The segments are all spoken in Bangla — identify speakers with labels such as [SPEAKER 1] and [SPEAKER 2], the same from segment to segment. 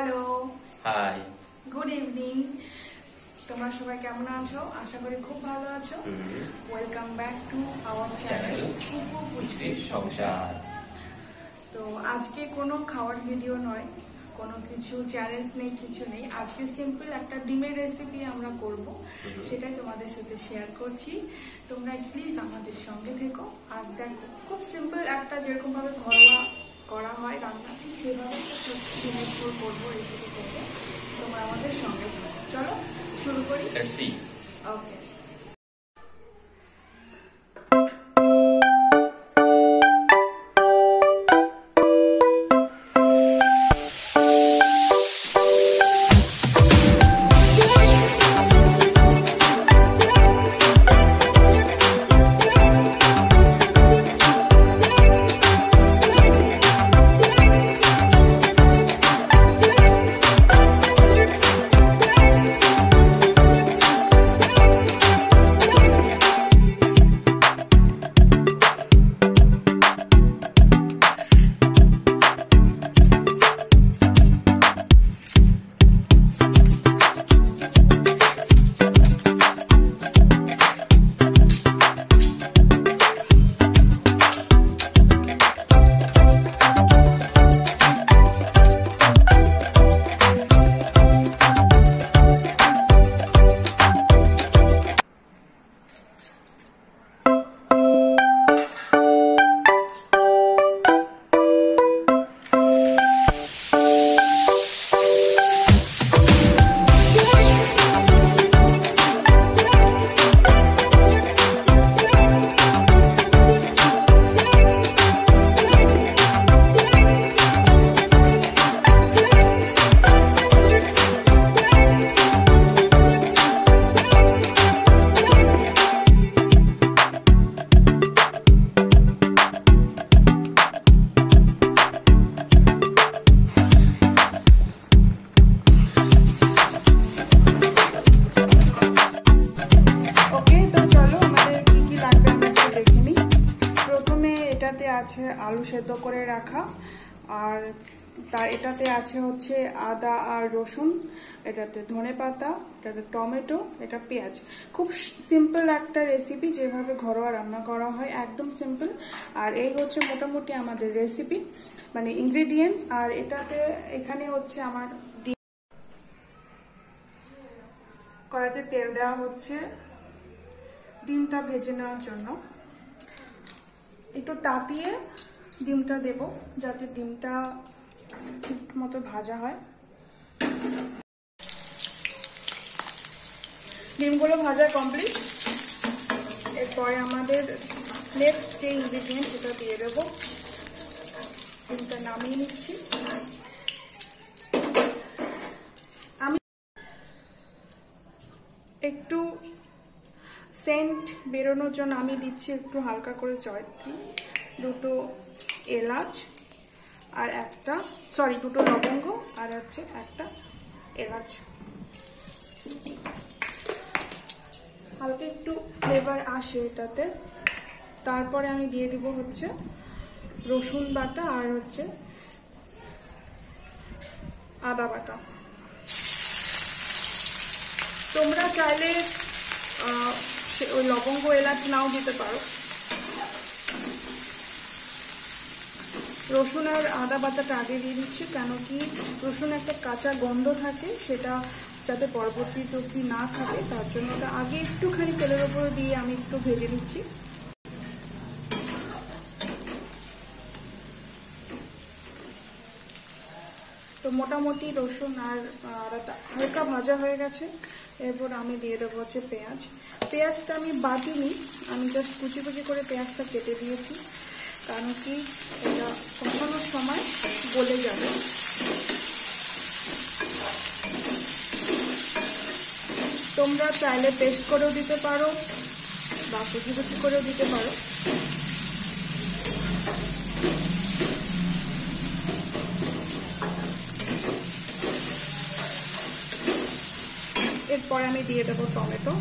[SPEAKER 1] Hello,
[SPEAKER 2] high,
[SPEAKER 1] good evening. তোমরা সবাই কেমন আছো? আশা করি খুব ভালো আছো। Welcome back to our channel কুকু পুচকির সংসার। তো আজকে কোনো খাওয়ার ভিডিও নয়, কোনো কিছু চ্যালেঞ্জ নেই, কিছু নেই। আজকে সিম্পল একটা ডিমের রেসিপি আমরা করব, সেটাই তোমাদের সাথে শেয়ার করছি। তোমরা প্লিজ আমাদের সঙ্গে থেকো আর দেখো। খুব সিম্পল একটা, যেরকম ভাবে ঘরোয়া করা হয় রান্না, ঠিক সেভাবে ডিমের ঝোল করবো, রেসিপি করবো। তোমরা আমাদের সঙ্গে থাকো। চলো শুরু করি। ওকে। আছে আলু সেদ্ধ করে রাখা, আর এটাতে আছে হচ্ছে আদা আর রসুন, এটাতে ধনেপাতা, এটাতে টমেটো, এটা পেঁয়াজ। খুব সিম্পল একটা রেসিপি, যেভাবে ঘরোয়া রান্না করা হয়, একদম সিম্পল। আর এই হচ্ছে মোটামুটি আমাদের রেসিপি, মানে ইনগ্রেডিয়েন্টস। আর এখানে হচ্ছে আমার কড়াইতে তেল দেওয়া হচ্ছে ডিমটা ভেজে নেওয়ার জন্য। একটু তাপিয়ে ডিমটা দেব, যাতে ডিমটা ঠিক মতো ভাজা হয়। ডিমগুলো ভাজা কমপ্লিট। এরপরে আমাদের নেক্সট যে ইনগ্রিডিয়েন্ট, সেটা দিয়ে দেব। ডিমটা নামিয়ে নিচ্ছি। আমি একটু সেন্ট বেরোনোর জন্য আমি দিচ্ছি একটু হালকা করে জয়ত্রী, দুটো এলাচ আর দুটো লবঙ্গ আর হচ্ছে একটা এলাচ। হালকা একটু ফ্লেভার আসে এটাতে। তারপরে আমি দিয়ে দিব হচ্ছে রসুন বাটা আর হচ্ছে আদা বাটা। তোমরা চাইলে ওই লবঙ্গ এলাচ নাও দিতে পারো। রসুন আর আদা বাটাটা আগে দিয়ে দিচ্ছি, কেন কি রসুন একটা কাঁচা গন্ধ থাকে, সেটা যাতে পরবর্তীতে অবধি না থাকে, তার জন্য ওটা আগে একটুখানি তেলের উপর দিয়ে আমি একটু ভেজে নিচ্ছি। তো মোটামুটি রসুন আর আদা হালকা ভাজা হয়ে গেছে। এরপর আমি দিয়ে দেবো হচ্ছে পেঁয়াজ। পেঁয়াজটা আমি বাটিনি, আমি জাস্ট কুচি কুচি করে পেঁয়াজটা কেটে দিয়েছি, কারণ কি এটা কষানোর সময় গলে যাবে। তোমরা চাইলে পেস্ট করেও দিতে পারো বা কুচি কুচি করেও দিতে পারো। এরপরে আমি দিয়ে দেবো টমেটো।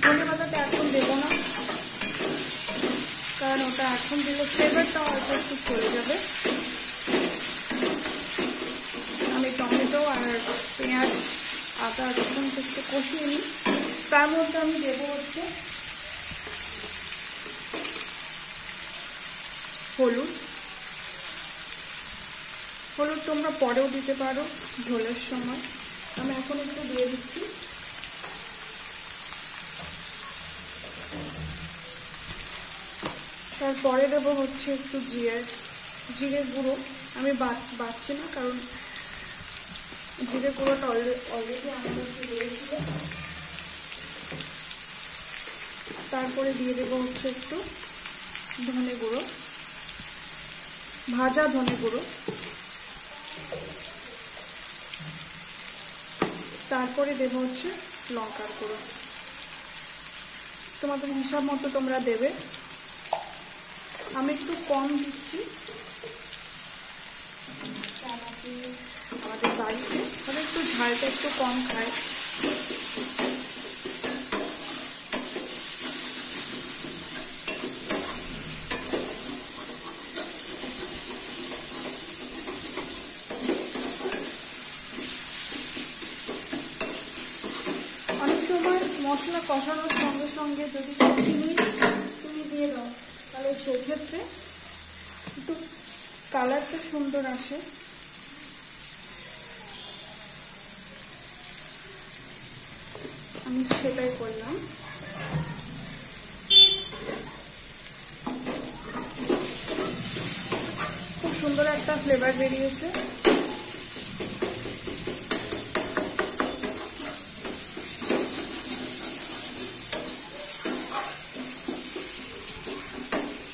[SPEAKER 1] ধনেপাতাটা এখন দেবো না, কারণ ওটা এখন দিলে ফ্লেভারটা অল্প একটু চলে যাবে। আমি টমেটো আর পেঁয়াজ আদা রসুন একটু কষিয়ে নিই। তার মধ্যে আমি দেবো হচ্ছে হলুদ। হলুদ তোমরা পরেও দিতে পারো ঝোলের সময়, আমি এখন একটু দিয়ে দিচ্ছি। তারপরে দেবো হচ্ছে একটু জিরে গুঁড়ো। আমি বাটছি না, কারণ জিরে গুঁড়োটা অলরেডি আমাদের দিয়েছিল। তারপরে দিয়ে দেবো হচ্ছে একটু ধনে গুঁড়ো, ভাজা ধনে গুঁড়ো। তারপরে দেবো হচ্ছে লঙ্কার গুঁড়ো। তোমাদের হিসাব মতো তোমরা দেবে। আমি একটু কম দিচ্ছি, আমাদের বাড়িতে তাহলে একটু ঝালটা একটু কম খায়। অনেক সময় মশলা কষানোর সঙ্গে সঙ্গে যদি চিনি তুমি দিয়ে দাও, তাহলে সেক্ষেত্রে একটু কালারটা সুন্দর আসে। আমি সেটাই করলাম। খুব সুন্দর একটা ফ্লেভার বেরিয়েছে।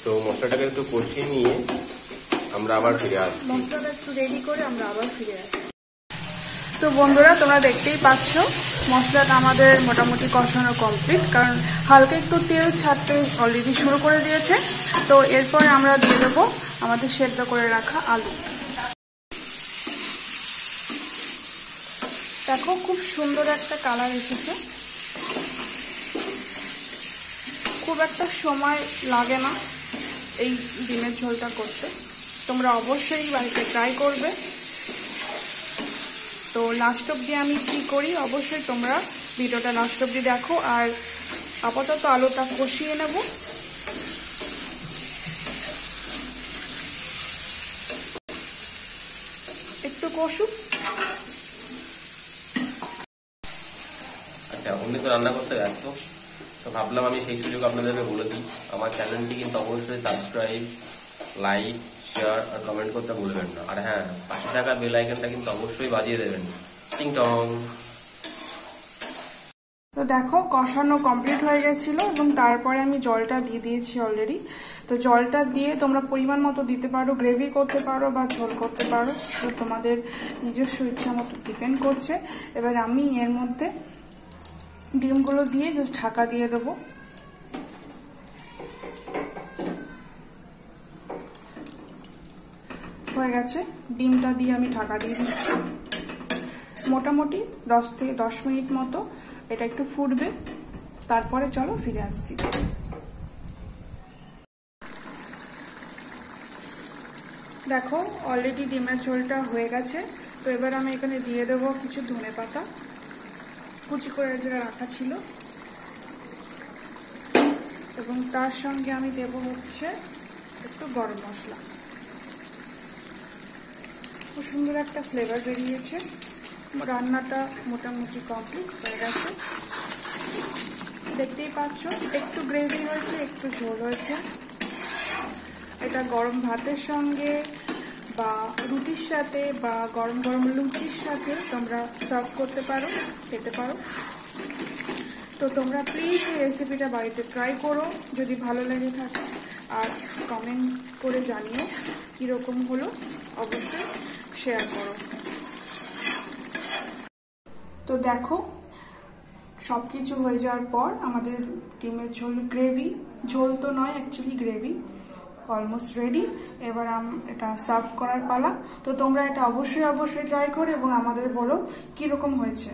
[SPEAKER 2] তো মশলাটাকে একটু কষিয়ে নিয়ে আমরা আবার ফিরে আসছি।
[SPEAKER 1] মশলাটা একটু রেডি করে আমরা আবার ফিরে আসি। তো বন্ধুরা, তোমরা দেখতেই পাচ্ছ মশলাটা আমাদের মোটামুটি কষানো কমপ্লিট, কারণ হালকা একটু তেল ছাড়তে অলরেডি শুরু করে দিয়েছে। তো এরপরে আমরা দিয়ে দেবো আমাদের সেদ্ধ করে রাখা আলু। দেখো খুব সুন্দর একটা কালার এসেছে। খুব একটা সময় লাগে না এই ডিমের ঝোলটা করতে। তোমরা অবশ্যই বাড়িতে ট্রাই করবে। তো লাস্ট অবধি আমি কি করি অবশ্যই তোমরা ভিডিওটা লাস্ট অবধি দেখো। আর আপাতত আলুটা কষিয়ে নেব। একটু কষুক।
[SPEAKER 2] আচ্ছা, উনি তো রান্না করতে ব্যস্ত, তো ভাবলাম আমি সেই সুযোগ আপনাদেরকে বলে দিই। আমার চ্যানেলটি কিন্তু অবশ্যই সাবস্ক্রাইব, লাইক, শেয়ার আর কমেন্ট করতে ভুলবেন না। আর হ্যাঁ, পাশে থাকা বেল আইকনটা কিন্তু অবশ্যই বাজিয়ে দেবেন। টিং টং।
[SPEAKER 1] তো দেখো কষানো কমপ্লিট হয়ে গেছিল এবং তারপরে আমি জলটা দিয়ে দিয়েছি অলরেডি। তো জলটা দিয়ে তোমরা পরিমাণ মতো দিতে পারো, গ্রেভি করতে পারো বা ঝোল করতে পারো, তো তোমাদের নিজস্ব ইচ্ছা মতো ডিপেন্ড করছে। এবার আমি এর মধ্যে ডিমগুলো দিয়ে জাস্ট ঢাকা দিয়ে দেবো। হয়ে গেছে, ডিমটা দিয়ে আমি ঢাকা দিয়ে দিচ্ছি। মোটামুটি 10 মিনিট মতো এটা একটু ফুটবে, তারপরে চলো ফিরে আসছি। দেখো অলরেডি ডিমের ঝোলটা হয়ে গেছে। তো এবার আমি এখানে দিয়ে দেবো কিছু ধনেপাতা কুচি করে যেটা রাখা ছিল, এবং তার সঙ্গে আমি দেবো হচ্ছে একটু গরম মশলা। খুব সুন্দর একটা ফ্লেভার বেরিয়েছে। রান্নাটা মোটামুটি কমপ্লিট হয়ে গেছে। দেখতেই পাচ্ছ একটু গ্রেভি হয়েছে, একটু ঝোল হয়েছে। এটা গরম ভাতের সঙ্গে বা রুটির সাথে বা গরম গরম লুচির সাথে তোমরা সার্ভ করতে পারো, খেতে পারো। তো তোমরা প্লিজ এই রেসিপিটা বাড়িতে ট্রাই করো যদি ভালো লেগে থাকে, আর কমেন্ট করে জানিও কীরকম হলো, অবশ্যই শেয়ার করো। তো দেখো সবকিছু হয়ে যাওয়ার পর আমাদের ডিমের ঝোল গ্রেভি, ঝোল তো নয় অ্যাকচুয়ালি গ্রেভি, অলমোস্ট রেডি। এবার এটা সার্ভ করার পালা। তো তোমরা এটা অবশ্যই ট্রাই করো এবং আমাদের বলো কিরকম হয়েছে।